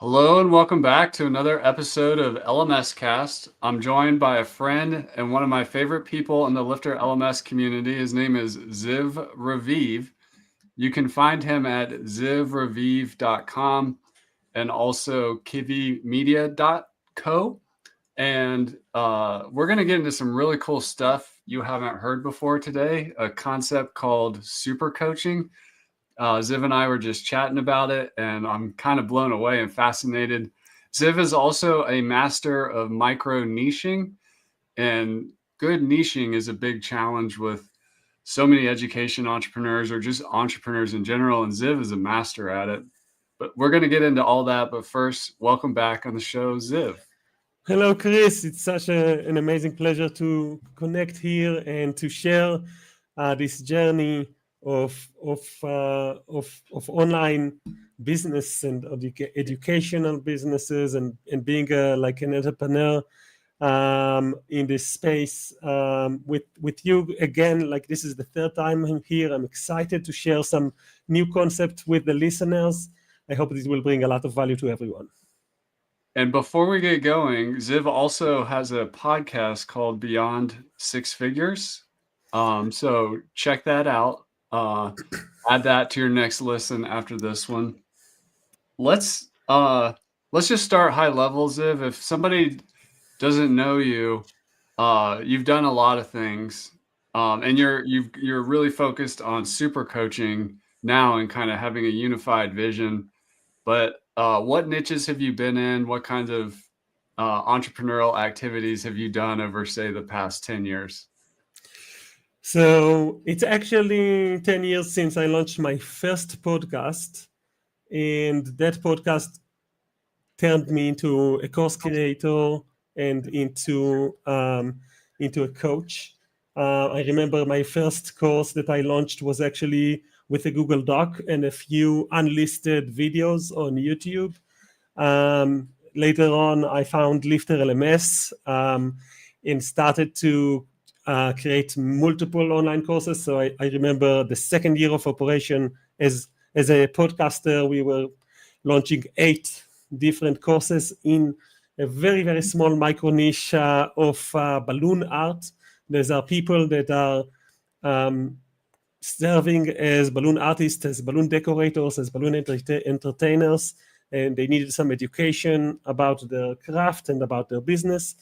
Hello and welcome back to another episode of LMS Cast. I'm joined by a friend and one of my favorite people in the Lifter LMS community. His name is Ziv Raviv. You can find him at zivraviv.com and also kivimedia.co. And we're going to get into some really cool stuff you haven't heard before today, a concept called super coaching. Ziv and I were just chatting about it, and I'm kind of blown away and fascinated. Ziv is also a master of micro niching, and good niching is a big challenge with so many education entrepreneurs or just entrepreneurs in general, and Ziv is a master at it. But we're going to get into all that. But first, welcome back on the show, Ziv. Hello, Chris. It's such an amazing pleasure to connect here and to share this journey of online business and educational businesses and being like an entrepreneur in this space with you again. Like, this is the third time I'm here. I'm excited to share some new concepts with the listeners. I hope this will bring a lot of value to everyone. And before we get going, Ziv also has a podcast called Beyond Six Figures. So check that out. Add that to your next listen after this one. Let's just start high level, Ziv. If somebody doesn't know you, you've done a lot of things, and you're really focused on super coaching now and kind of having a unified vision. But what niches have you been in? What kinds of entrepreneurial activities have you done over, say, the past 10 years? So it's actually 10 years since I launched my first podcast. And that podcast turned me into a course creator and into a coach. I remember my first course that I launched was actually with a Google Doc and a few unlisted videos on YouTube. Later on, I found Lifter LMS and started to create multiple online courses. So I remember the second year of operation as a podcaster, we were launching 8 different courses in a very, very small micro niche of balloon art. There are people that are serving as balloon artists, as balloon decorators, as balloon entertainers, and they needed some education about their craft and about their business.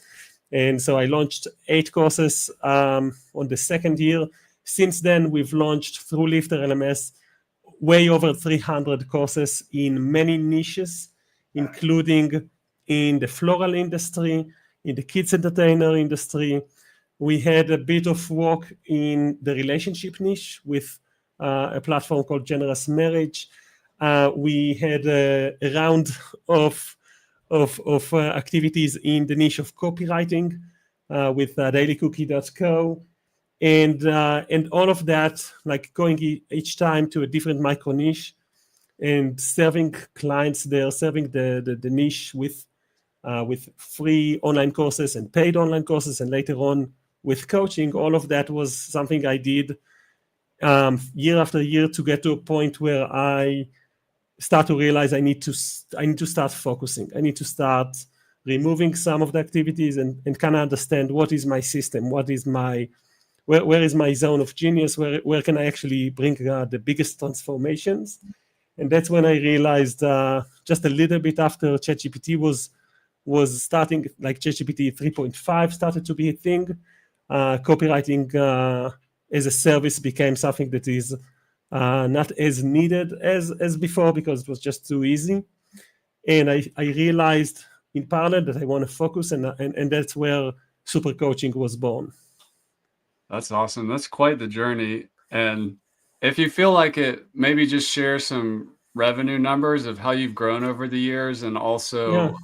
And so I launched 8 courses on the second year. Since then, we've launched through Lifter LMS way over 300 courses in many niches, including in the floral industry, in the kids entertainer industry. We had a bit of work in the relationship niche with a platform called Generous Marriage. We had a round of activities in the niche of copywriting with dailycookie.co. And all of that, like going each time to a different micro niche and serving clients there, serving the niche with free online courses and paid online courses, and later on with coaching. All of that was something I did year after year to get to a point where I start to realize I need to start focusing. I need to start removing some of the activities and kind of understand what is my system, what is my where is my zone of genius, where can I actually bring the biggest transformations. And that's when I realized just a little bit after ChatGPT was starting, like ChatGPT 3.5 started to be a thing, copywriting as a service became something that is not as needed as before because it was just too easy. And I realized in parallel that I want to focus, and that's where super coaching was born. That's awesome. That's quite the journey. And if you feel like it, maybe just share some revenue numbers of how you've grown over the years. And also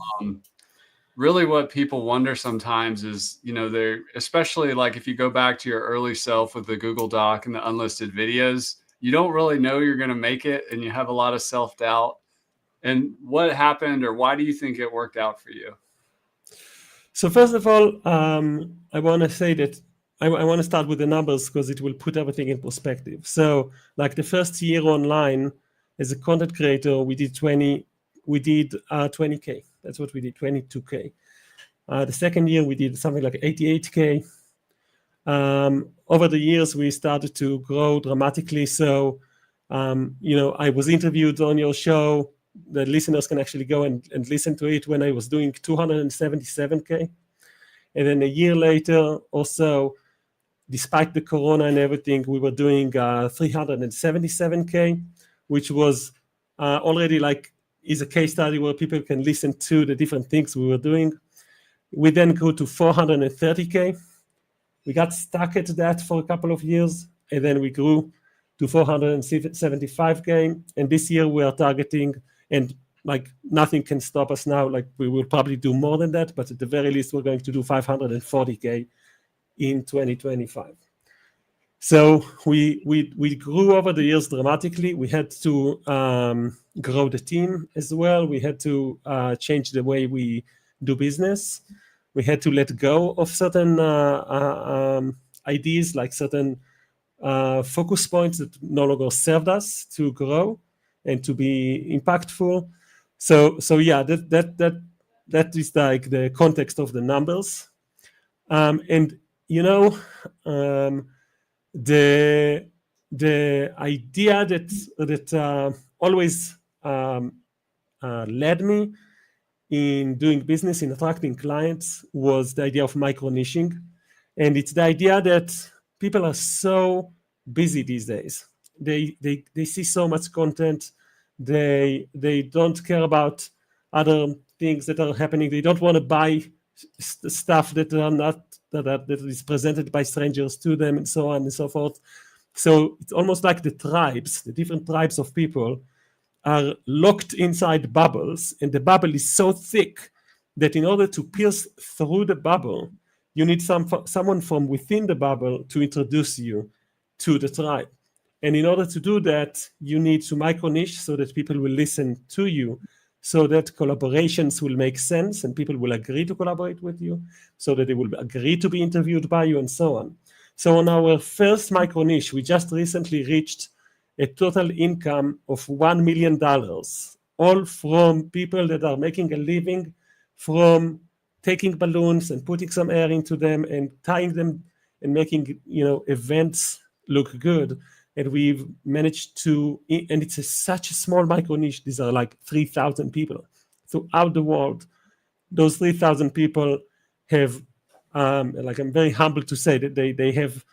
really what people wonder sometimes is, they're, especially like if you go back to your early self with the Google Doc and the unlisted videos, you don't really know you're going to make it and you have a lot of self-doubt. And what happened, or why do you think it worked out for you? So first of all, I want to say that I want to start with the numbers because it will put everything in perspective. So like the first year online as a content creator, we did we did 20K. That's what we did, 22K. The second year we did something like 88K. Over the years we started to grow dramatically. So, I was interviewed on your show. The listeners can actually go and listen to it when I was doing 277K. And then a year later or so, despite the corona and everything, we were doing 377K, which was already is a case study where people can listen to the different things we were doing. We then grew to 430K. We got stuck at that for a couple of years, and then we grew to 475K. And this year we are targeting, and nothing can stop us now. We will probably do more than that, but at the very least, we're going to do 540K in 2025. So we grew over the years dramatically. We had to grow the team as well. We had to change the way we do business. We had to let go of certain ideas, like certain focus points that no longer served us to grow and to be impactful. So yeah, that is like the context of the numbers. And the idea that always led me in doing business, in attracting clients, was the idea of micro niching. And it's the idea that people are so busy these days. They see so much content. They don't care about other things that are happening. They don't want to buy stuff that are not that is presented by strangers to them, and so on and so forth. So it's almost like the different tribes of people are locked inside bubbles, and the bubble is so thick that in order to pierce through the bubble, you need someone from within the bubble to introduce you to the tribe. And in order to do that, you need to micro niche so that people will listen to you, so that collaborations will make sense and people will agree to collaborate with you, so that they will agree to be interviewed by you, and so on. So on our first micro niche, we just recently reached a total income of $1 million, all from people that are making a living from taking balloons and putting some air into them and tying them and making events look good. And we've managed to, and it's such a small micro niche. These are like 3,000 people throughout the world. Those 3,000 people have, I'm very humbled to say that they have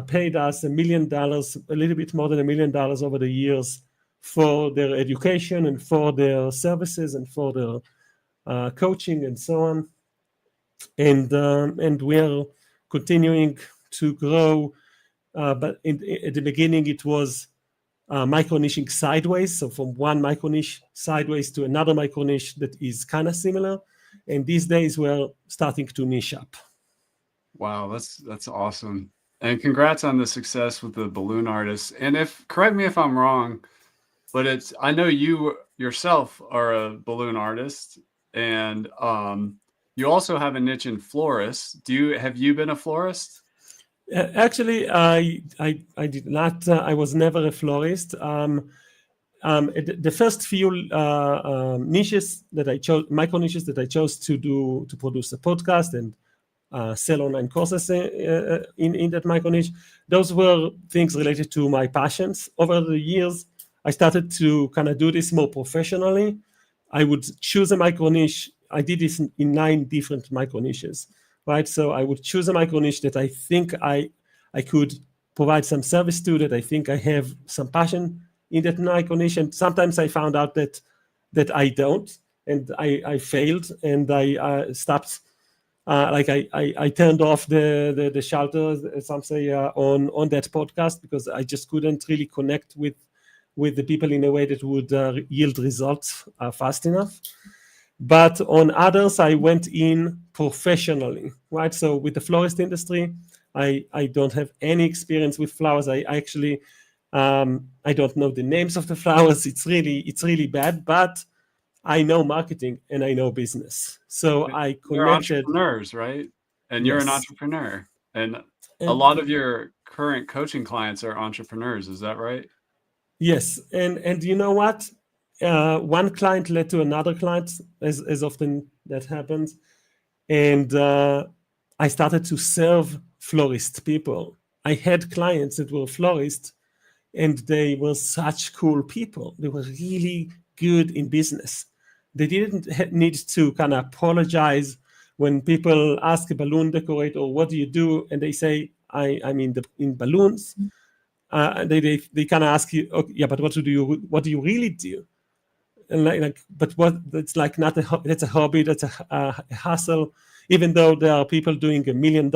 paid us $1 million, a little bit more than $1 million over the years for their education and for their services and for their coaching and so on. And we are continuing to grow. But at the beginning, it was micro niching sideways. So from one micro niche sideways to another micro niche that is kind of similar. And these days, we're starting to niche up. Wow, that's awesome. And congrats on the success with the balloon artists. And correct me if I'm wrong, but I know you yourself are a balloon artist, and you also have a niche in florists. Have you been a florist? Actually, I did not. I was never a florist. The first few niches that I chose, micro niches that I chose to produce a podcast and sell online courses in that micro niche, those were things related to my passions. Over the years, I started to kind of do this more professionally. I would choose a micro niche. I did this in 9 different micro niches, right? So I would choose a micro niche that I think I could provide some service to, that I think I have some passion in that micro niche. And sometimes I found out that I don't, and I failed, and I stopped. I turned off the shutter, some say, on that podcast, because I just couldn't really connect with the people in a way that would yield results fast enough. But on others, I went in professionally, right? So with the florist industry, I don't have any experience with flowers. I actually I don't know the names of the flowers. It's really bad, but I know marketing and I know business. So I connected. You're entrepreneurs, right? And you're an entrepreneur. And a lot of your current coaching clients are entrepreneurs. Is that right? Yes. And you know what? one client led to another client, as often that happens. And I started to serve florist people. I had clients that were florists, and they were such cool people. They were really good in business. They didn't need to kind of apologize when people ask a balloon decorator, what do you do? And they say, I'm in balloons. They kind of ask you, okay, yeah, but what do you really do? And but what, that's like not that's a hobby, that's a hustle, even though there are people doing $1 million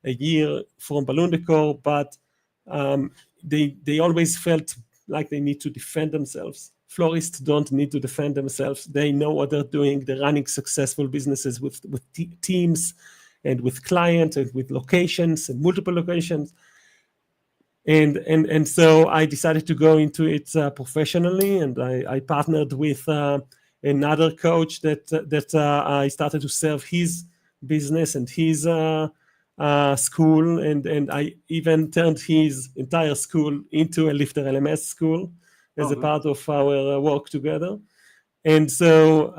a year from balloon decor, but they always felt like they need to defend themselves. Florists don't need to defend themselves. They know what they're doing. They're running successful businesses with teams and with clients and with locations and multiple locations. And so I decided to go into it professionally, and I partnered with another coach that I started to serve his business and his school, and I even turned his entire school into a Lifter LMS school as a part of our work together. And so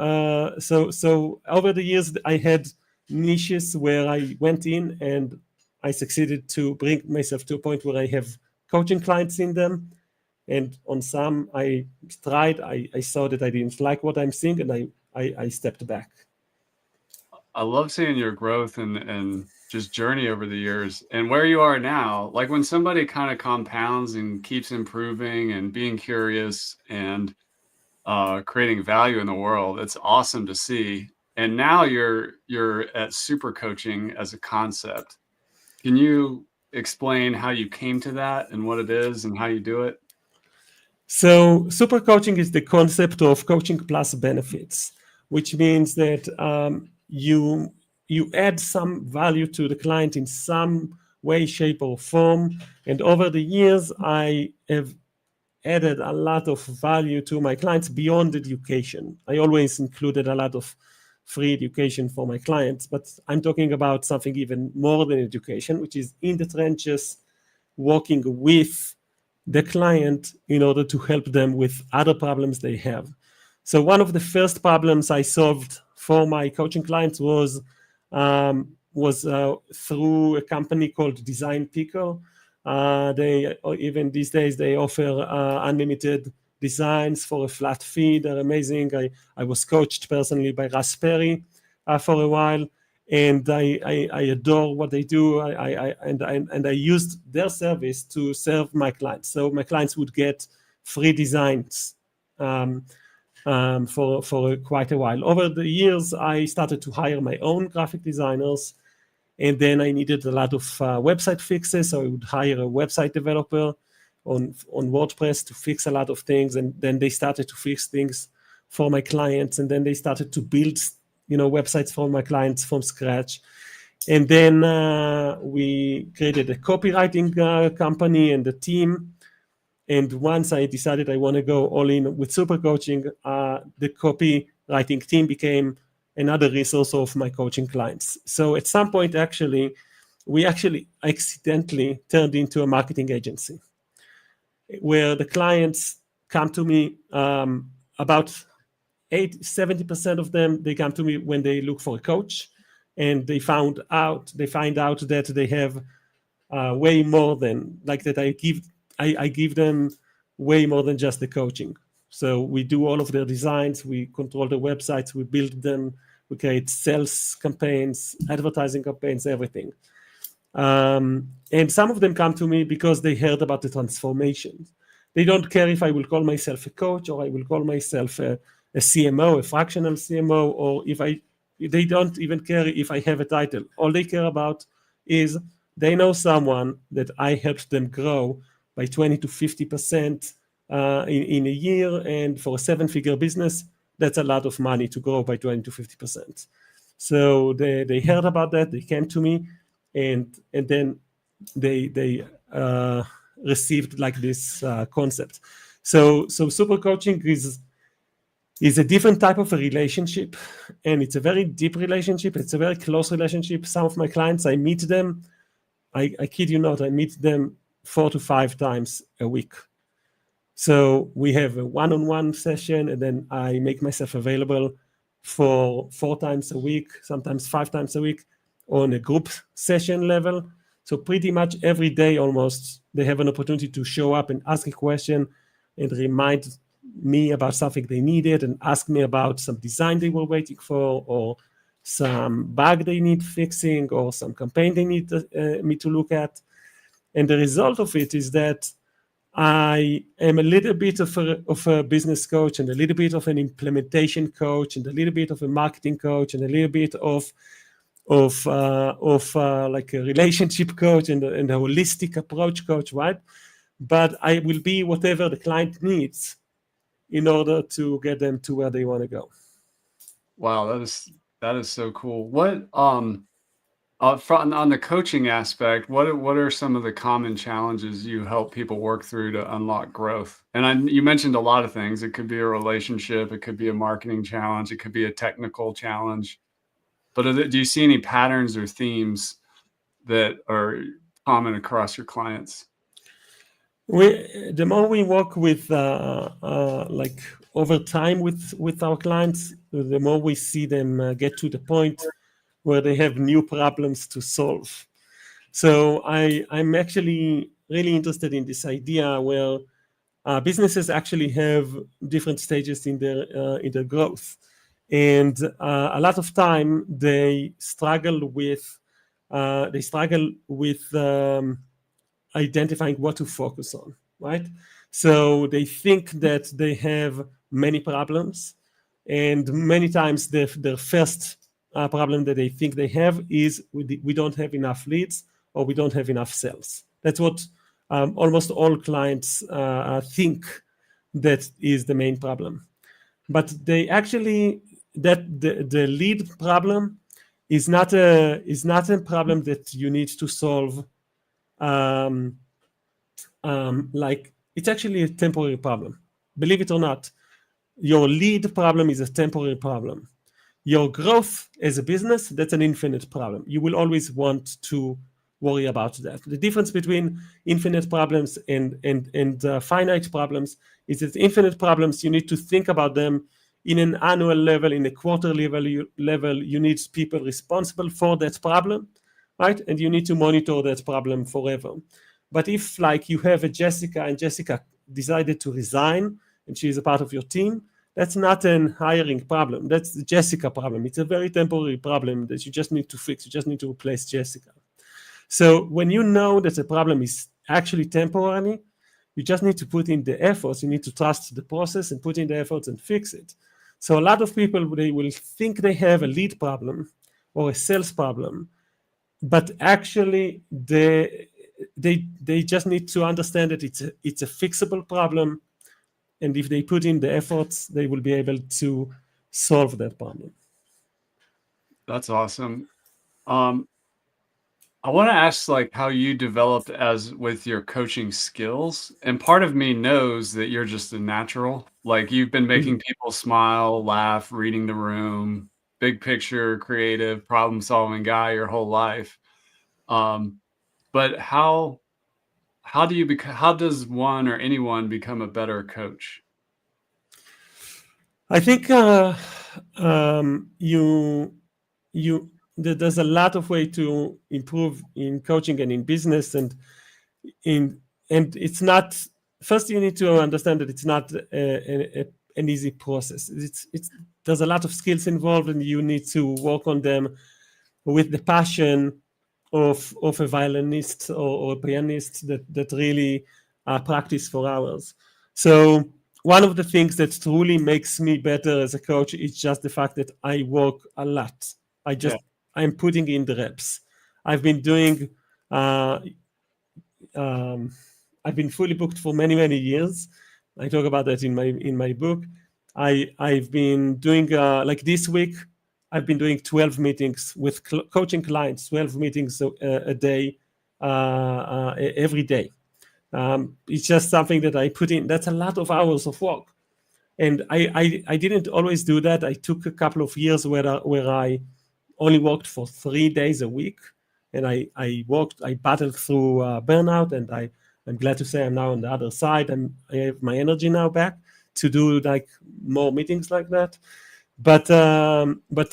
over the years, I had niches where I went in and I succeeded to bring myself to a point where I have coaching clients in them. And on some, I tried, I saw that I didn't like what I'm seeing, and I stepped back. I love seeing your growth and just journey over the years and where you are now. Like when somebody kind of compounds and keeps improving and being curious and creating value in the world, it's awesome to see. And now you're at super coaching as a concept. Can you explain how you came to that and what it is and how you do it? So super coaching is the concept of coaching plus benefits, which means that you add some value to the client in some way, shape, or form. And over the years, I have added a lot of value to my clients beyond education. I always included a lot of free education for my clients, but I'm talking about something even more than education, which is in the trenches, working with the client in order to help them with other problems they have. So one of the first problems I solved for my coaching clients was through a company called Design Picker. They even these days they offer unlimited designs for a flat fee. They're amazing. I was coached personally by Russ Perry for a while, and I adore what they do. I used their service to serve my clients. So my clients would get free designs for quite a while. Over the years, I started to hire my own graphic designers, and then I needed a lot of website fixes. So I would hire a website developer on WordPress to fix a lot of things, and then they started to fix things for my clients, and then they started to build websites for my clients from scratch. And then we created a copywriting company and a team. And once I decided I want to go all in with super coaching, the copywriting team became another resource of my coaching clients. So at some point, we accidentally turned into a marketing agency where the clients come to me, about 70% of them, they come to me when they look for a coach, and they find out that they have way more than like that. I give them way more than just the coaching. So we do all of their designs, we control the websites, we build them, we create sales campaigns, advertising campaigns, everything. And some of them come to me because they heard about the transformation. They don't care if I will call myself a coach or I will call myself a CMO, a fractional CMO, or they don't even care if I have a title. All they care about is they know someone that I helped them grow by 20 to 50% in a year. And for a 7-figure business, that's a lot of money to grow by 20 to 50%. So they heard about that, they came to me, and then they received like this concept. So super coaching is a different type of a relationship, and it's a very deep relationship. It's a very close relationship. Some of my clients, I meet them, I kid you not, I meet them 4 to 5 times a week. So we have a one-on-one session, and then I make myself available for 4 times a week, sometimes 5 times a week on a group session level. So pretty much every day almost, they have an opportunity to show up and ask a question and remind me about something they needed and ask me about some design they were waiting for, or some bug they need fixing, or some campaign they need me to look at. And the result of it is that I am a little bit of a business coach, and a little bit of an implementation coach, and a little bit of a marketing coach, and a little bit of like a relationship coach, and a holistic approach coach, right? But I will be whatever the client needs in order to get them to where they want to go. Wow, that is so cool. What on the coaching aspect, what are some of the common challenges you help people work through to unlock growth? And you mentioned a lot of things. It could be a relationship, it could be a marketing challenge, it could be a technical challenge. But do you see any patterns or themes that are common across your clients? The more we work with like over time with our clients, the more we see them get to the point where they have new problems to solve. So I'm actually really interested in this idea where businesses actually have different stages in their growth, and a lot of time they struggle with identifying what to focus on, right? So they think that they have many problems, and many times their first problem that they think they have is we don't have enough leads, or we don't have enough sales. That's what almost all clients think that is the main problem. But they actually, that the lead problem is not a problem that you need to solve. Like, it's actually a temporary problem. Believe it or not, your lead problem is a temporary problem. Your growth as a business, that's an infinite problem. You will always want to worry about that. The difference between infinite problems and finite problems is that infinite problems, you need to think about them in an annual level, in a quarterly level. You need people responsible for that problem, right? And you need to monitor that problem forever. But if, like, you have a Jessica, and Jessica decided to resign, and she is a part of your team, that's not an hiring problem. That's the Jessica problem. It's a very temporary problem that you just need to fix. You just need to replace Jessica. So when you know that the problem is actually temporary, you just need to put in the efforts. You need to trust the process and put in the efforts and fix it. So a lot of people, they will think they have a lead problem or a sales problem, but actually they just need to understand that it's a fixable problem, and if they put in the efforts, they will be able to solve that problem. That's awesome. I want to ask, like, how you developed as with your coaching skills. And part of me knows that you're just a natural. Like, you've been making people smile, laugh, reading the room, big picture, creative, problem-solving guy your whole life. But how does one or anyone become a better coach? I think there's a lot of way to improve in coaching and in business, and it's not. First, you need to understand that it's not an easy process. There's a lot of skills involved, and you need to work on them with the passion of a violinist or a pianist that really practice for hours. So one of the things that truly makes me better as a coach is just the fact that I work a lot. I'm putting in the reps. I've been doing I've been fully booked for many years. I talk about that in my book. I've been doing like this week, I've been doing 12 meetings with coaching clients, 12 meetings a day, every day. It's just something that I put in. That's a lot of hours of work. And I didn't always do that. I took a couple of years where I only worked for 3 days a week. And I battled through burnout, and I'm glad to say I'm now on the other side. I have my energy now back to do like more meetings like that. But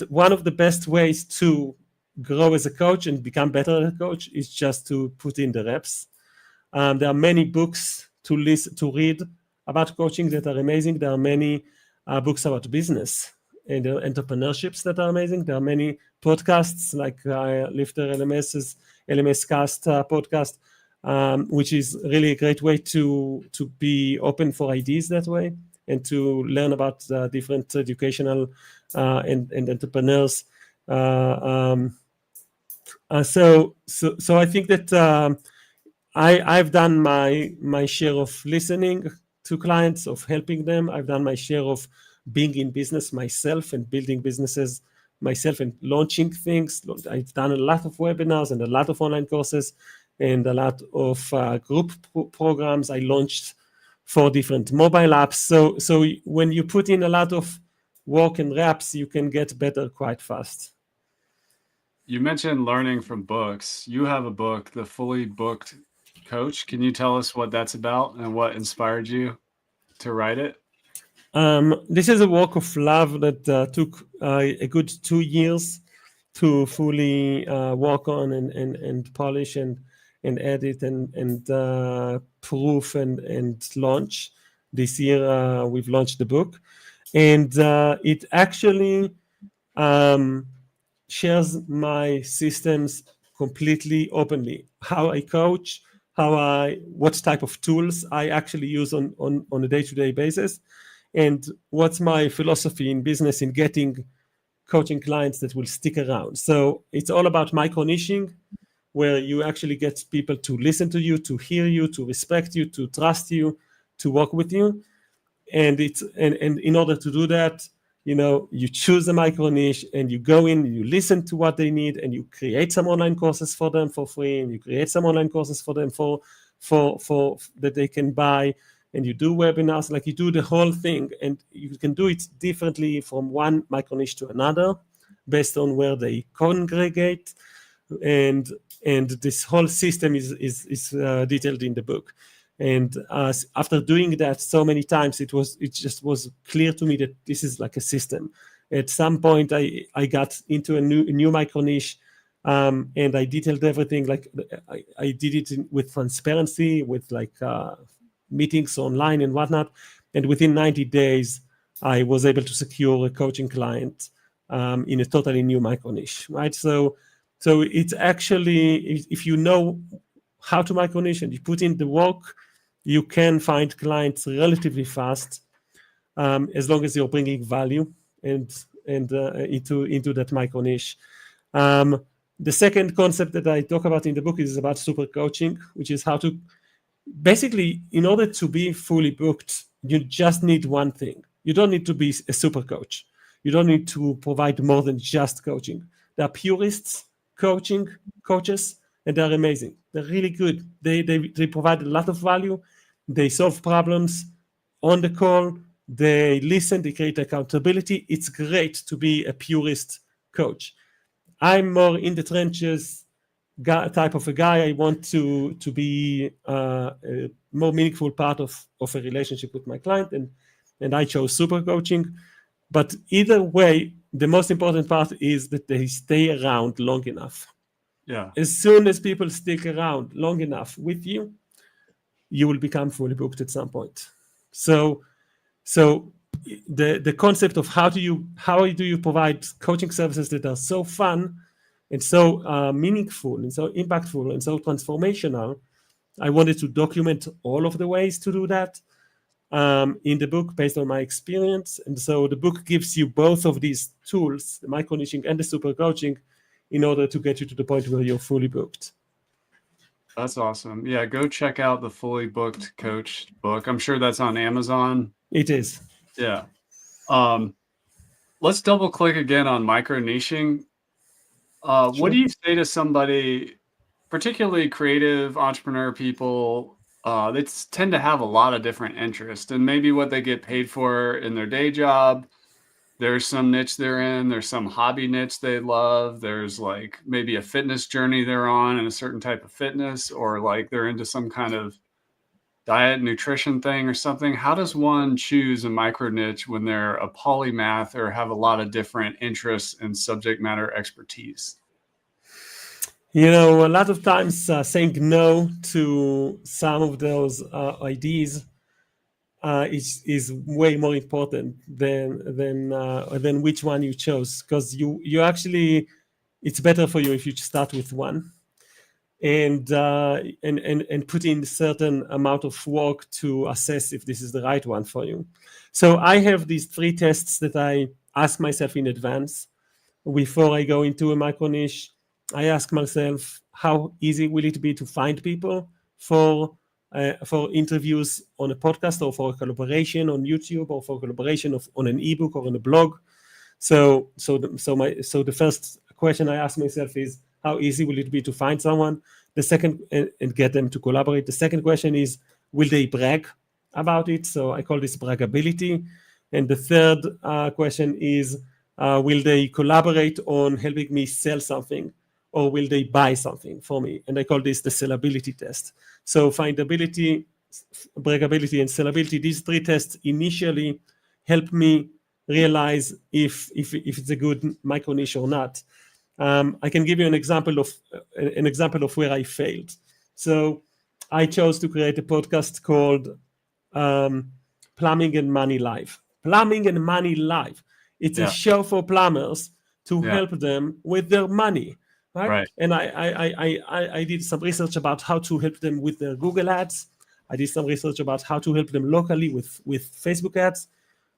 one of the best ways to grow as a coach and become better as a coach is just to put in the reps. There are many books to read about coaching that are amazing. There are many books about business and entrepreneurships that are amazing. There are many podcasts like Lifter LMS Cast podcast, which is really a great way to be open for ideas that way and to learn about different educational and entrepreneurs. So I think that I've done my share of listening to clients, of helping them. I've done my share of being in business myself and building businesses myself and launching things. I've done a lot of webinars and a lot of online courses and a lot of group programs. I launched 4 different mobile apps. So when you put in a lot of work and reps, you can get better quite fast. You mentioned learning from books. You have a book, The Fully Booked Coach. Can you tell us what that's about and what inspired you to write it? This is a work of love that took a good 2 years to fully work on and polish and edit and proof and launch. This year we've launched the book, and it actually shares my systems completely openly. How I coach, what type of tools I actually use on a day-to-day basis, and what's my philosophy in business in getting coaching clients that will stick around. So it's all about micro niching, where you actually get people to listen to you, to hear you, to respect you, to trust you, to work with you. And in order to do that, you choose a micro niche and you go in, you listen to what they need, and you create some online courses for them for free, and you create some online courses for them for that they can buy, and you do webinars, like you do the whole thing, and you can do it differently from one micro niche to another based on where they congregate, and this whole system is detailed in the book. And after doing that so many times, it just was clear to me that this is like a system. At some point, I got into a new micro niche, and I detailed everything. Like I did it with transparency, with like meetings online and whatnot. And within 90 days, I was able to secure a coaching client in a totally new micro niche, right? So it's actually, if you know how to micro niche and you put in the work, you can find clients relatively fast, as long as you're bringing value and into that micro niche. The second concept that I talk about in the book is about super coaching, which is how to basically, in order to be fully booked, you just need one thing. You don't need to be a super coach. You don't need to provide more than just coaching. There are purists coaches, and they're amazing. They're really good. They provide a lot of value. They solve problems on the call. They listen. They create accountability. It's great to be a purist coach. I'm more in the trenches type of a guy. I want to be a more meaningful part of a relationship with my client, and I chose super coaching. But either way, the most important part is that they stay around long enough. Yeah. As soon as people stick around long enough with you, you will become fully booked at some point. So the concept of how do you provide coaching services that are so fun and so meaningful and so impactful and so transformational, I wanted to document all of the ways to do that in the book based on my experience. And so the book gives you both of these tools, the micro niching and the super coaching, in order to get you to the point where you're fully booked. That's awesome. Yeah, go check out the Fully Booked Coach book. I'm sure that's on Amazon. It is. Yeah. Let's double click again on micro niching. What Sure. do you say to somebody, particularly creative entrepreneur people, that tend to have a lot of different interests, and maybe what they get paid for in their day job? There's some niche they're in, there's some hobby niche they love, there's like maybe a fitness journey they're on and a certain type of fitness, or like they're into some kind of diet nutrition thing or something? How does one choose a micro niche when they're a polymath or have a lot of different interests and subject matter expertise? A lot of times saying no to some of those ideas is way more important than which one you chose, because you actually, it's better for you if you start with one and put in a certain amount of work to assess if this is the right one for you. So I have these 3 tests that I ask myself in advance before I go into a micro niche. I ask myself, how easy will it be to find people for interviews on a podcast, or for a collaboration on YouTube, or for collaboration on an ebook or on a blog. So the first question I ask myself is, how easy will it be to find someone? The second, and get them to collaborate. The second question is, will they brag about it? So I call this bragability. And the third question is, will they collaborate on helping me sell something, or will they buy something for me? And I call this the sellability test. So findability, bragability, and sellability, these 3 tests initially help me realize if it's a good micro niche or not. I can give you an example of where I failed. So I chose to create a podcast called Plumbing and Money Live. Plumbing and Money Live. It's a show for plumbers to help them with their money, right? And I did some research about how to help them with their Google ads. I did some research about how to help them locally with Facebook ads.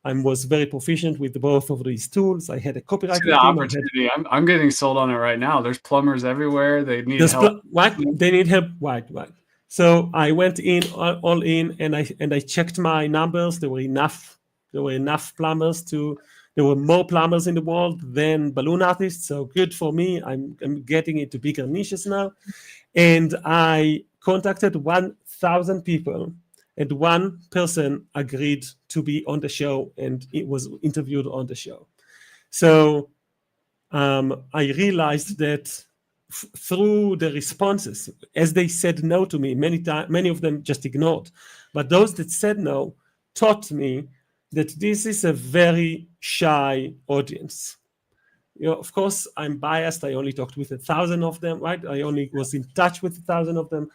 I was very proficient with both of these tools. I had a copywriting team. Opportunity. I'm getting sold on it right now. There's plumbers everywhere. They need help. They need help. Right. So I went in all in, and I checked my numbers. There were enough plumbers there were more plumbers in the world than balloon artists. So good for me. I'm getting into bigger niches now. And I contacted 1,000 people, and one person agreed to be on the show, and it was interviewed on the show. So I realized that through the responses, as they said no to me, many of them just ignored. But those that said no taught me that this is a very shy audience. Of course, I'm biased. I only talked with 1,000 of them, right? I only was in touch with 1,000 of them.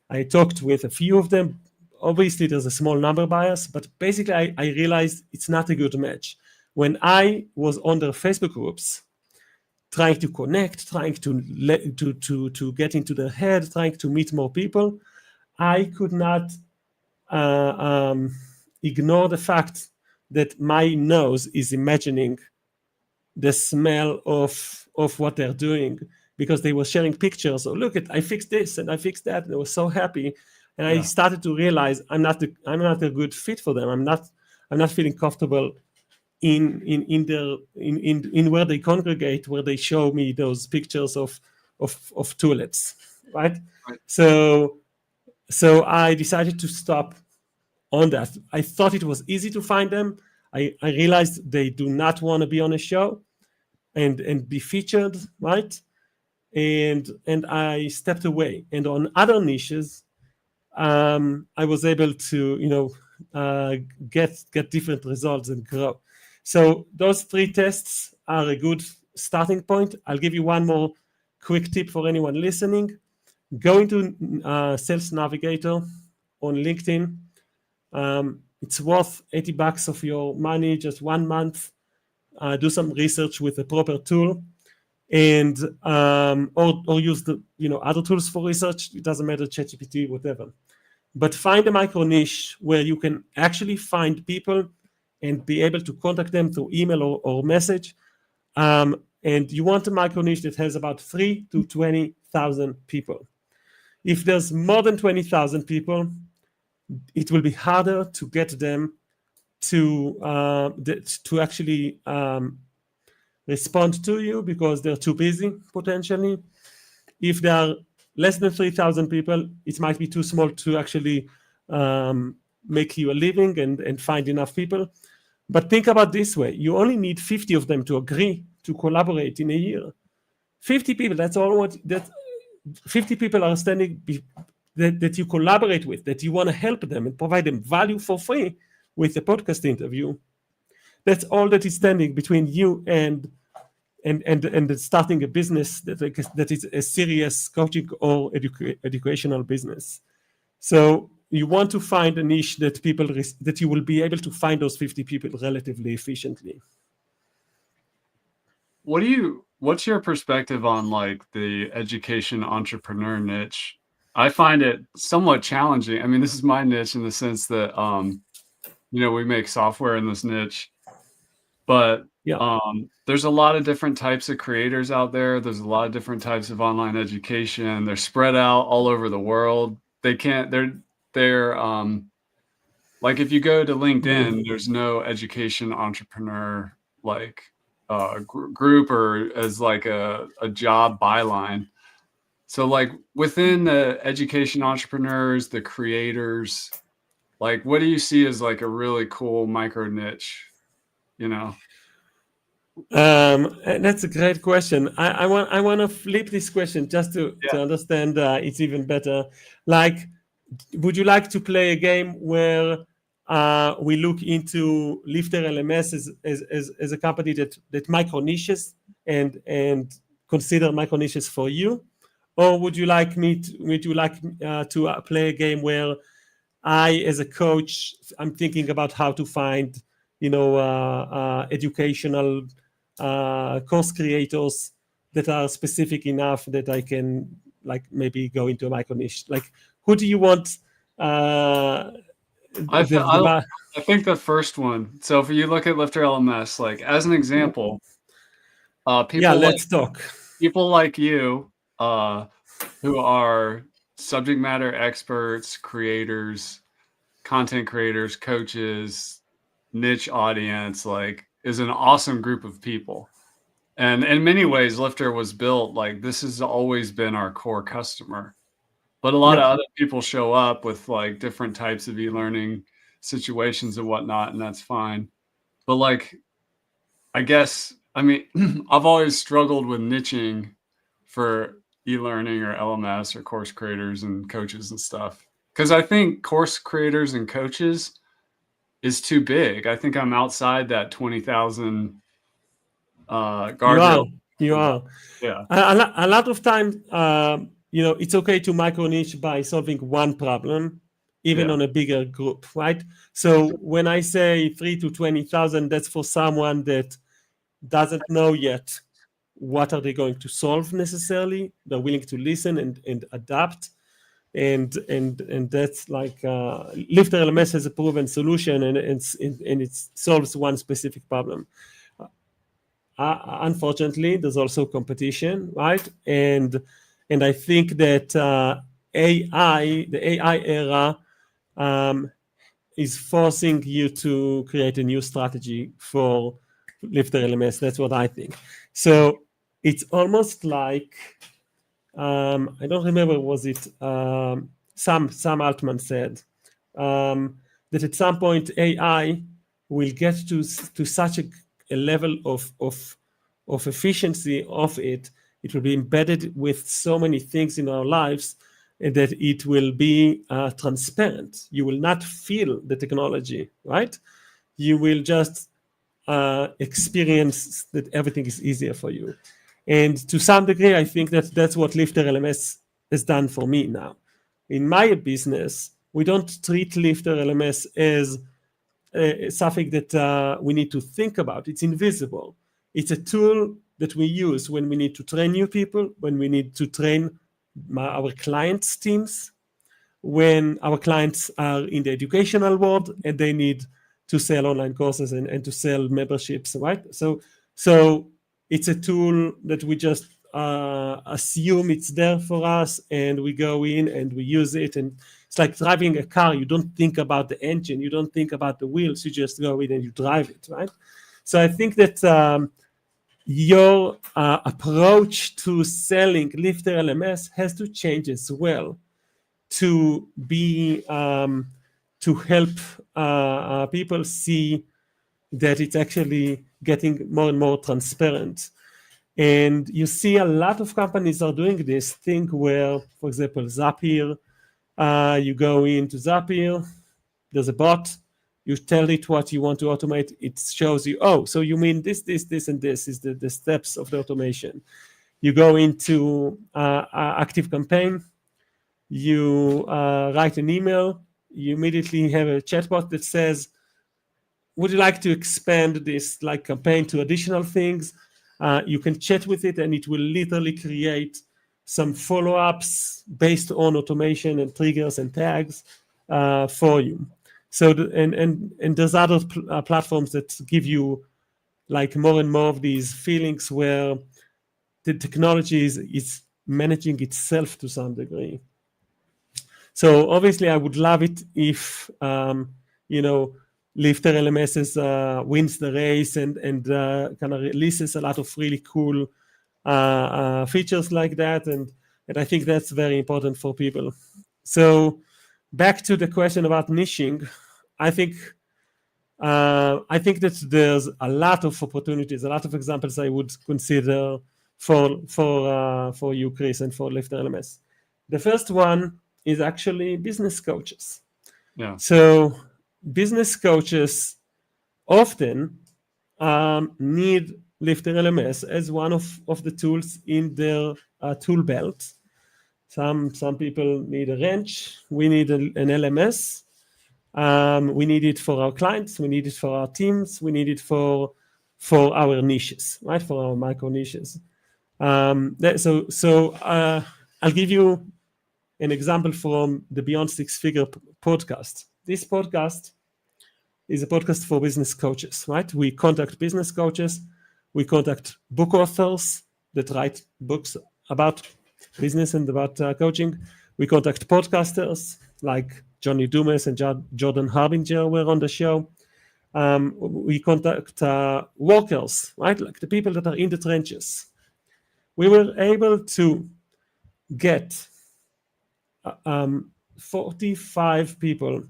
I talked with a few of them. Obviously, there's a small number bias, but basically, I realized it's not a good match. When I was on their Facebook groups, trying to connect, trying to get into their head, trying to meet more people, I could not ignore the fact that my nose is imagining the smell of what they're doing, because they were sharing pictures. So look, I fixed this and I fixed that, and they were so happy. And I started to realize I'm not a good fit for them. I'm not feeling comfortable in where they congregate, where they show me those pictures of toilets, right? So I decided to stop on that. I thought it was easy to find them. I realized they do not want to be on a show and be featured, right? And I stepped away. And on other niches, I was able to get different results and grow. So those 3 tests are a good starting point. I'll give you one more quick tip for anyone listening. Go into Sales Navigator on LinkedIn. It's worth $80 of your money, just 1 month. Do some research with a proper tool, and or use the other tools for research. It doesn't matter, ChatGPT, whatever. But find a micro niche where you can actually find people and be able to contact them through email or message. And you want a micro niche that has about 3,000 to 20,000 people. If there's more than 20,000 people, it will be harder to get them to actually respond to you, because they're too busy potentially. If there are less than 3,000 people, it might be too small to actually make you a living and find enough people. But think about this way: you only need 50 of them to agree to collaborate in a year. 50 people, that's all. 50 people are standing that you collaborate with, that you want to help them and provide them value for free with a podcast interview. That's all that is standing between you and starting a business that is a serious coaching or educational business. So you want to find a niche that that you will be able to find those 50 people relatively efficiently. What's your perspective on like the education entrepreneur niche? I find it somewhat challenging. I mean, this is my niche in the sense that we make software in this niche, but Yeah. there's a lot of different types of creators out there. There's a lot of different types of online education. They're spread out all over the world. They're like if you go to LinkedIn, there's no education entrepreneur like group or as like a job byline. So like within the education entrepreneurs, the creators, like what do you see as like a really cool micro niche, That's a great question. I want to flip this question just to Yeah. understand it's even better. Like, would you like to play a game where we look into Lifter LMS as a company that micro niches and consider micro niches for you, or would you like to play a game where I, as a coach, I'm thinking about how to find educational course creators that are specific enough that I can like maybe go into a micro niche. Like, who do you want? I think the first one. So if you look at Lifter LMS, like as an example, yeah, let's talk. People like you, who are subject matter experts, creators, content creators, coaches, niche audience, like is an awesome group of people. And in many ways, Lifter was built like this has always been our core customer. But a lot of other people show up with like different types of e-learning situations and whatnot, and that's fine. But like, I guess, I mean, I've always struggled with niching for e-learning or LMS or course creators and coaches and stuff. Because I think course creators and coaches is too big. I think I'm outside that 20,000 guardrail. You are. Yeah. A lot of times, it's okay to micro niche by solving one problem, even on a bigger group, right? So when I say 3 to 20,000, that's for someone that doesn't know yet what are they going to solve necessarily. They're willing to listen and adapt. And that's like Lifter LMS has a proven solution and it solves one specific problem. Unfortunately, there's also competition, right? And I think that the AI era, is forcing you to create a new strategy for Lifter LMS. That's what I think. So it's almost like I don't remember, was it Sam Altman said that at some point AI will get to such a level of efficiency of it. It will be embedded with so many things in our lives that it will be transparent. You will not feel the technology, right? You will just experience that everything is easier for you. And to some degree, I think that that's what Lifter LMS has done for me now. In my business, we don't treat Lifter LMS as something that we need to think about. It's invisible. It's a tool that we use when we need to train new people, when we need to train our clients' teams, when our clients are in the educational world and they need to sell online courses and to sell memberships, right? So it's a tool that we just assume it's there for us, and we go in and we use it. And it's like driving a car. You don't think about the engine, you don't think about the wheels, you just go in and you drive it, right? So I think that your approach to selling Lifter LMS has to change as well to be to help people see that it's actually getting more and more transparent. And you see a lot of companies are doing this thing where, for example, Zapier You go into Zapier, there's a bot, you tell it what you want to automate, it shows you, oh, so you mean this, and this is the steps of the automation. You go into Active Campaign, you write an email, you immediately have a chatbot that says, would you like to expand this like campaign to additional things? You can chat with it and it will literally create some follow-ups based on automation and triggers and tags for you. So and there's other platforms that give you like more and more of these feelings where the technology is managing itself to some degree. So obviously I would love it if Lifter LMS wins the race and kind of releases a lot of really cool features like that, and I think that's very important for people. So back to the question about niching, I think that there's a lot of opportunities, a lot of examples I would consider for you, Chris, and for Lifter LMS. The first one is actually business coaches. Yeah. So business coaches often need Lifter LMS as one of the tools in their tool belt. Some people need a wrench. We need an LMS. We need it for our clients. We need it for our teams. We need it for our niches, right? For our micro niches. So I'll give you an example from the Beyond Six Figure podcast. This podcast is a podcast for business coaches, right? We contact business coaches. We contact book authors that write books about business and about coaching. We contact podcasters like Johnny Dumas and Jordan Harbinger were on the show. We contact workers, right? Like the people that are in the trenches. We were able to get 45 people,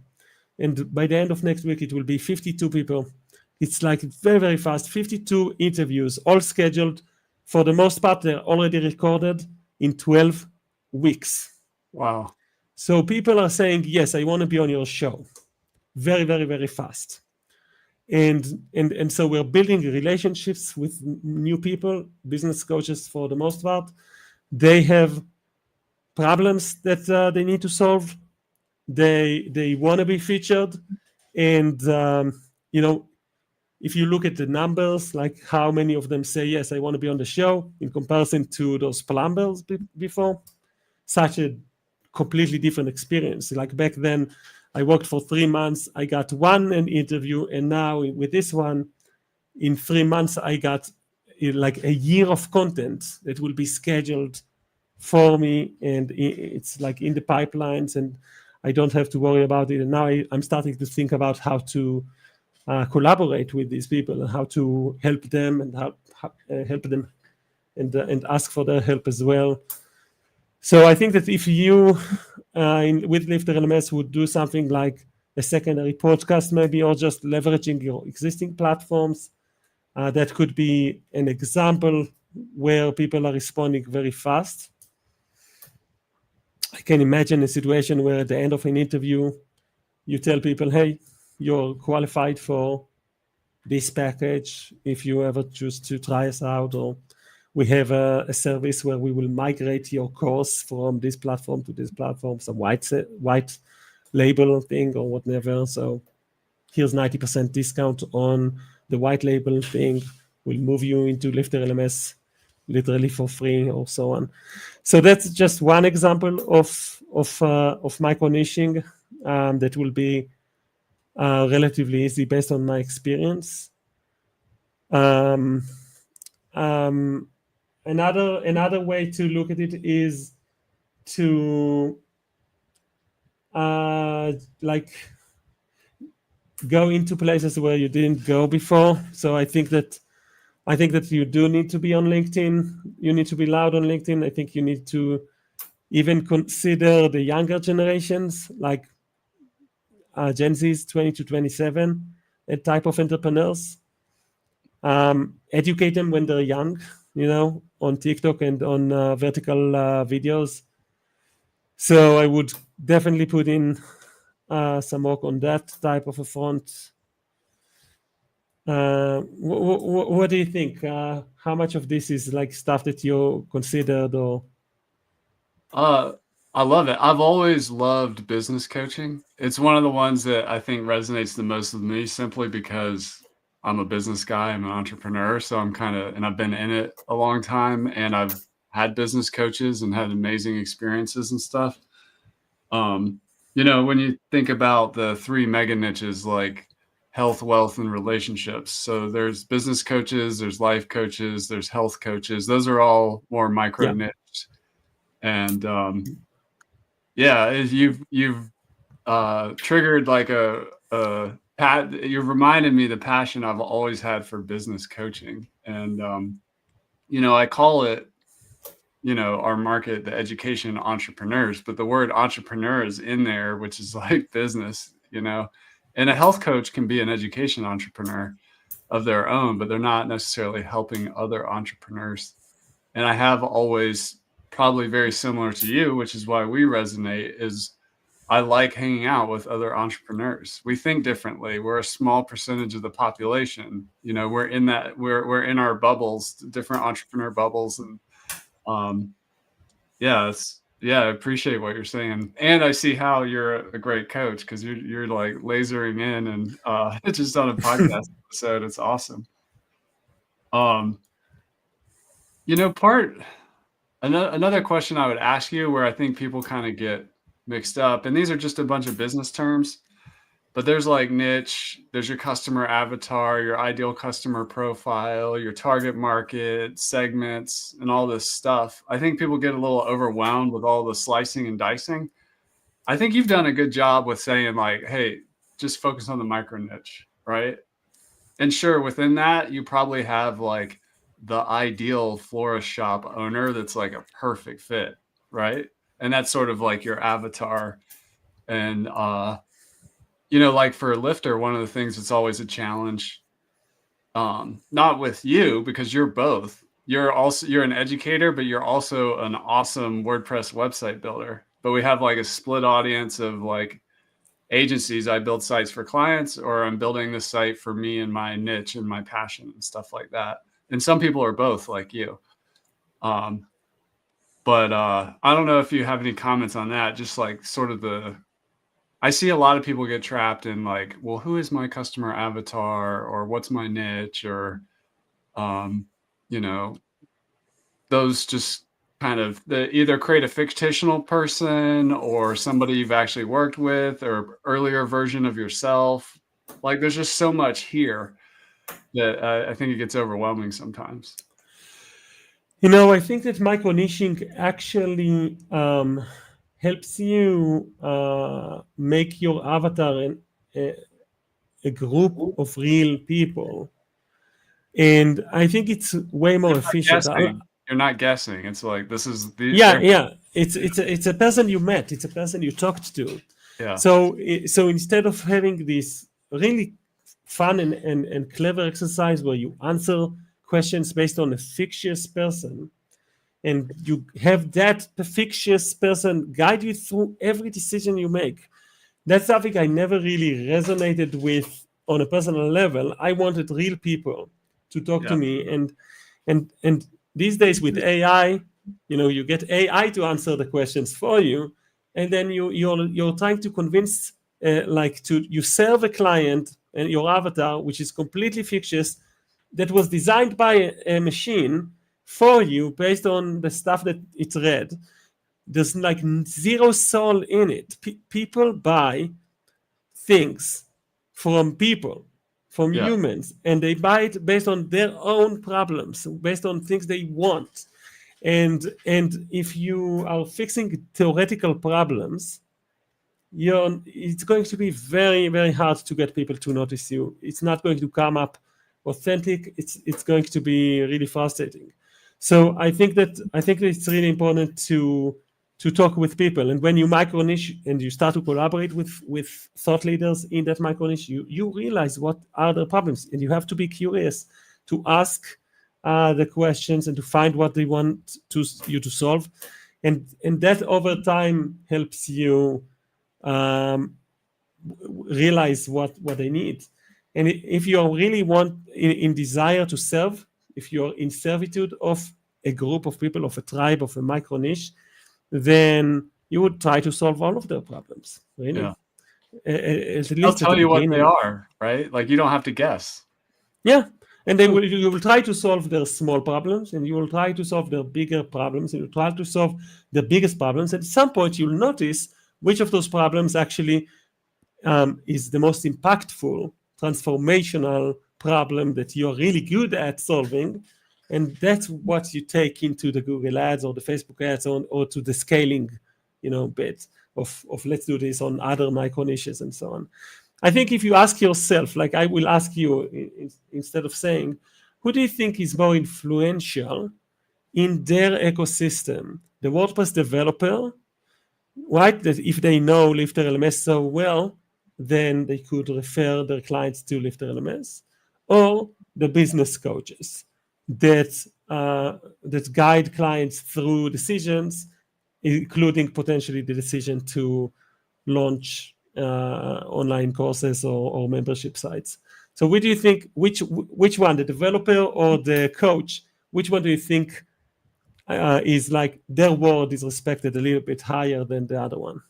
and by the end of next week it will be 52 people. It's like very, very fast. 52 interviews, all scheduled. For the most part, they're already recorded in 12 weeks. Wow. So people are saying, yes, I want to be on your show. Very, very, very fast. And so we're building relationships with new people, business coaches for the most part. They have problems that they need to solve. They want to be featured. And, if you look at the numbers, like how many of them say, yes, I want to be on the show in comparison to those plumbers before, such a completely different experience. Like back then, I worked for 3 months. I got an interview. And now with this one, in 3 months, I got like a year of content that will be scheduled for me. And it's like in the pipelines and I don't have to worry about it. And now I'm starting to think about how to collaborate with these people and how to help them and help them and ask for their help as well. So I think that if you with Lifter LMS would do something like a secondary podcast maybe, or just leveraging your existing platforms, that could be an example where people are responding very fast. I can imagine a situation where at the end of an interview, you tell people, hey, you're qualified for this package if you ever choose to try us out, or we have a service where we will migrate your course from this platform to this platform, some white label thing or whatever. So here's 90% discount on the white label thing. We'll move you into Lifter LMS literally for free or so on. So that's just one example of micro niching that will be relatively easy based on my experience. Another way to look at it is to like go into places where you didn't go before. So I think that you do need to be on LinkedIn. You need to be loud on LinkedIn. I think you need to even consider the younger generations, like Gen Z's 20 to 27, that type of entrepreneurs. Educate them when they're young, on TikTok and on vertical videos. So I would definitely put in some work on that type of a front. What do you think? How much of this is like stuff that you considered or? I love it. I've always loved business coaching. It's one of the ones that I think resonates the most with me simply because I'm a business guy, I'm an entrepreneur, so and I've been in it a long time and I've had business coaches and had amazing experiences and stuff. Um, when you think about the three mega niches like health, wealth, and relationships. So there's business coaches, there's life coaches, there's health coaches. Those are all more micro Yeah. niche. And yeah, you've triggered like you've reminded me the passion I've always had for business coaching. And I call it, our market, the education entrepreneurs, but the word entrepreneur is in there, which is like business, and a health coach can be an education entrepreneur of their own, but they're not necessarily helping other entrepreneurs. And I have always, probably very similar to you, which is why we resonate, is I like hanging out with other entrepreneurs. We think differently. We're a small percentage of the population. We're in our bubbles, different entrepreneur bubbles. And I appreciate what you're saying. And I see how you're a great coach because you're like lasering in and just on a podcast episode. It's awesome. Another question I would ask you where I think people kind of get mixed up, and these are just a bunch of business terms, but there's like niche, there's your customer avatar, your ideal customer profile, your target market, segments, and all this stuff. I think people get a little overwhelmed with all the slicing and dicing. I think you've done a good job with saying like, hey, just focus on the micro niche, right? And sure, within that, you probably have like the ideal florist shop owner that's like a perfect fit, right? And that's sort of like your avatar. And like for a lifter, one of the things that's always a challenge, not with you because you're both. You're an educator, but you're also an awesome WordPress website builder. But we have like a split audience of like agencies. I build sites for clients, or I'm building this site for me and my niche and my passion and stuff like that. And some people are both like you. But I don't know if you have any comments on that. Just like sort of I see a lot of people get trapped in like, well, who is my customer avatar, or what's my niche, or those just kind of either create a fictional person or somebody you've actually worked with or earlier version of yourself. Like there's just so much here that I think it gets overwhelming sometimes. I think that micro niching actually helps you make your avatar a group of real people. And I think it's way more efficient. You're not guessing. It's like this is the yeah. It's a person you met. It's a person you talked to. Yeah. So instead of having this really fun and clever exercise where you answer questions based on a fictitious person, and you have that fictitious person guide you through every decision you make. That's something I never really resonated with on a personal level. I wanted real people to talk to me, and these days with AI, you get AI to answer the questions for you, and then you're trying to convince you serve a client and your avatar, which is completely fictitious, that was designed by a machine for you based on the stuff that it's read. There's like zero soul in it. People buy things from people, from humans, and they buy it based on their own problems, based on things they want. And if you are fixing theoretical problems, it's going to be very, very hard to get people to notice you. It's not going to come up authentic. It's going to be really frustrating. So I think that it's really important to talk with people. And when you micro niche and you start to collaborate with thought leaders in that micro niche, you realize what are the problems, and you have to be curious to ask the questions and to find what they want you to solve. and that over time helps you um, realize what they need. And if you really want in desire to serve, if you're in servitude of a group of people, of a tribe, of a micro niche, then you would try to solve all of their problems, really. Yeah. At They'll least at the tell you what they beginning. are, right? Like you don't have to guess. Yeah, and you will try to solve their small problems, and you will try to solve their bigger problems, and you try to solve the biggest problems. At some point, you'll notice which of those problems actually is the most impactful, transformational problem that you're really good at solving. And that's what you take into the Google ads or the Facebook ads or to the scaling, bit of let's do this on other micro niches and so on. I think if you ask yourself, like I will ask you instead of saying, who do you think is more influential in their ecosystem? The WordPress developer, right? That if they know Lifter LMS so well, then they could refer their clients to Lifter LMS, or the business coaches that guide clients through decisions, including potentially the decision to launch online courses or membership sites. So, what do you think? Which one, the developer or the coach? Which one do you think is like their word is respected a little bit higher than the other one?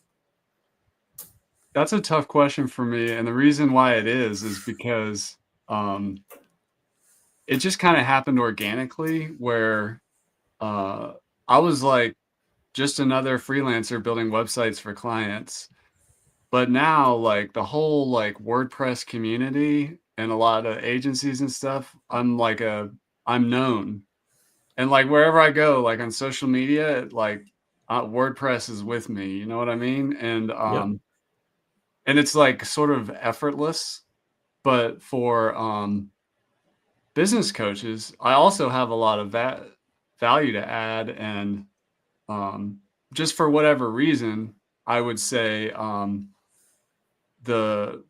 That's a tough question for me, and the reason why it is because it just kind of happened organically where I was like just another freelancer building websites for clients. But now like the whole like WordPress community and a lot of agencies and stuff, I'm known. And like wherever I go, like on social media, like WordPress is with me, you know what I mean? Yeah, And it's like sort of effortless, but for business coaches, I also have a lot of that value to add. And just for whatever reason, I would say the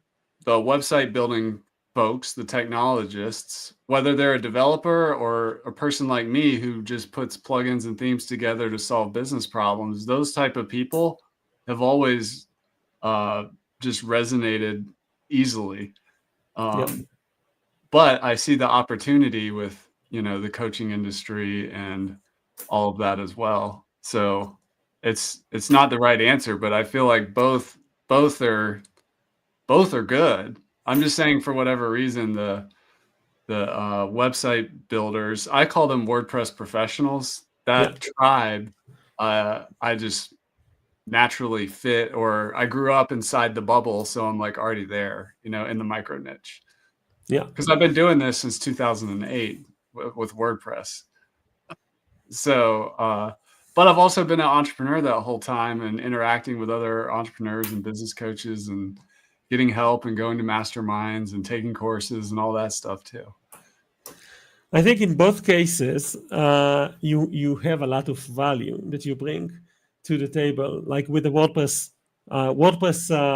website building folks, the technologists, whether they're a developer or a person like me who just puts plugins and themes together to solve business problems, those type of people have always just resonated easily. yeah. But I see the opportunity with, the coaching industry and all of that as well. So it's not the right answer, but I feel like both are good. I'm just saying for whatever reason, the website builders, I call them WordPress professionals. That tribe, I just naturally fit, or I grew up inside the bubble, so I'm like already there, in the micro niche. Yeah. Because I've been doing this since 2008 with WordPress. So, but I've also been an entrepreneur that whole time and interacting with other entrepreneurs and business coaches and getting help and going to masterminds and taking courses and all that stuff too. I think in both cases, you have a lot of value that you bring to the table. Like with the WordPress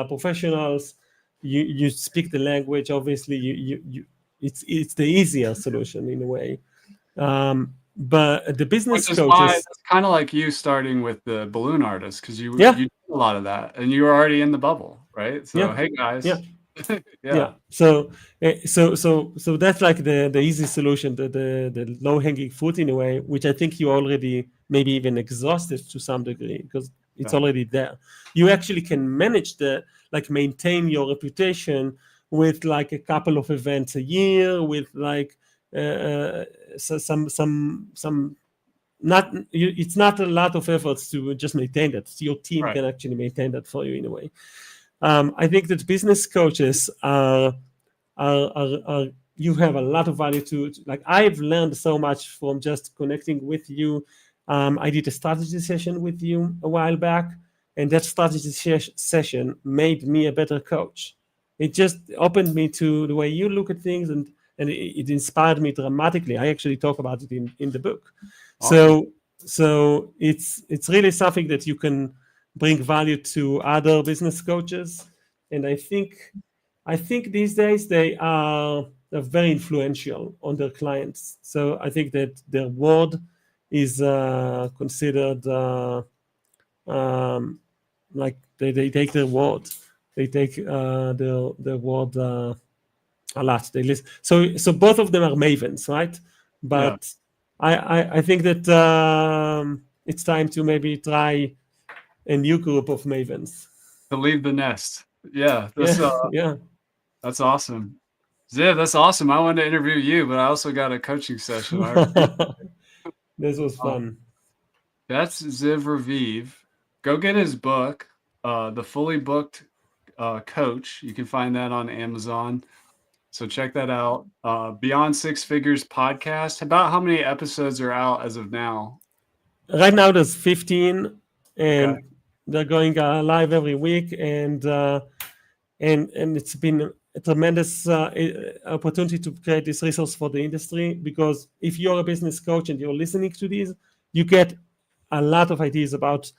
professionals, you speak the language. Obviously, it's the easier solution in a way. But the business Which is why coaches, it's kind of like you starting with the balloon artist, because you yeah, do a lot of that and you were already in the bubble, right? So yeah, hey yeah. guys, Yeah. So that's like the easy solution, the low hanging fruit in a way, which I think you already maybe even exhausted to some degree because it's Yeah. already there. You actually can manage maintain your reputation with like a couple of events a year, with like some not it's not a lot of efforts to just maintain that. Your team Right. can actually maintain that for you in a way. I think that business coaches are you have a lot of value to like I've learned so much from just connecting with you. I did a strategy session with you a while back, and that strategy session made me a better coach. It just opened me to the way you look at things, and it inspired me dramatically. I actually talk about it in the book. Awesome. So it's really something that you can bring value to other business coaches, and I think these days they're very influential on their clients. So I think that their word is considered like they take their word. They take their word a lot. They listen. So both of them are mavens, right? Yeah. But I think that it's time to maybe try a new group of mavens. To leave the nest. Yeah. Yeah, yeah. That's awesome. Ziv, that's awesome. I wanted to interview you, but I also got a coaching session. I appreciate This was it. fun. That's Ziv Raviv. Go get his book, The Fully Booked Coach. You can find that on Amazon. So check that out. Beyond Six Figures podcast. About how many episodes are out as of now? Right now there's 15, Okay. and they're going live every week, and it's been a tremendous opportunity to create this resource for the industry, because if you're a business coach and you're listening to these, you get a lot of ideas about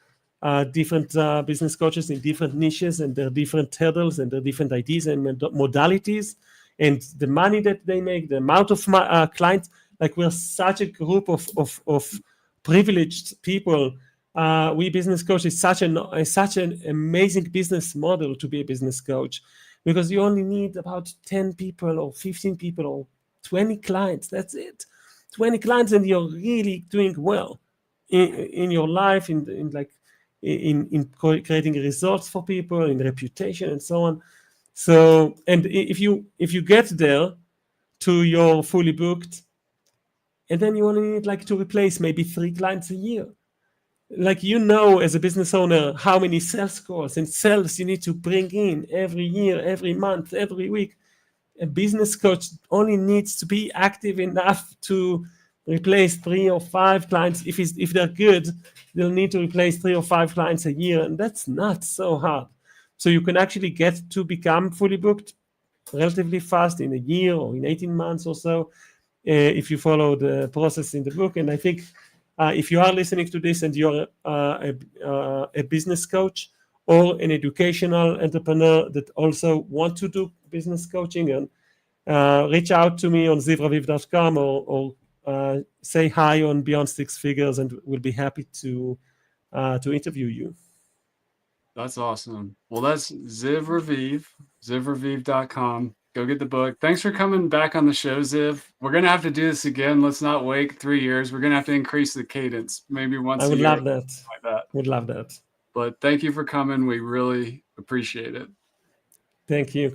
different business coaches in different niches and their different hurdles and their different ideas and modalities and the money that they make, the amount of clients. Like, we're such a group of privileged people. We business coaches, such an amazing business model to be a business coach, because you only need about 10 people or 15 people or 20 clients. That's it. 20 clients, and you're really doing well in your life, in like in creating results for people, in reputation, and so on. So, and if you get there to your fully booked, and then you only need like to replace maybe 3 clients a year. Like, as a business owner, how many sales calls and sales you need to bring in every year, every month, every week. A business coach only needs to be active enough to replace 3 or 5 clients. If they're good, they'll need to replace 3 or 5 clients a year, and that's not so hard. So you can actually get to become fully booked relatively fast, in a year or in 18 months or so, if you follow the process in the book. And I think if you are listening to this and you're a business coach or an educational entrepreneur that also want to do business coaching, and reach out to me on zivraviv.com, or say hi on Beyond Six Figures, and we'll be happy to interview you. That's awesome. Well, that's Ziv Raviv, zivraviv.com. Go get the book. Thanks for coming back on the show, Ziv. We're going to have to do this again. Let's not wait 3 years. We're going to have to increase the cadence, maybe I once a would year, love that. like that. Would love that. But thank you for coming. We really appreciate it. Thank you.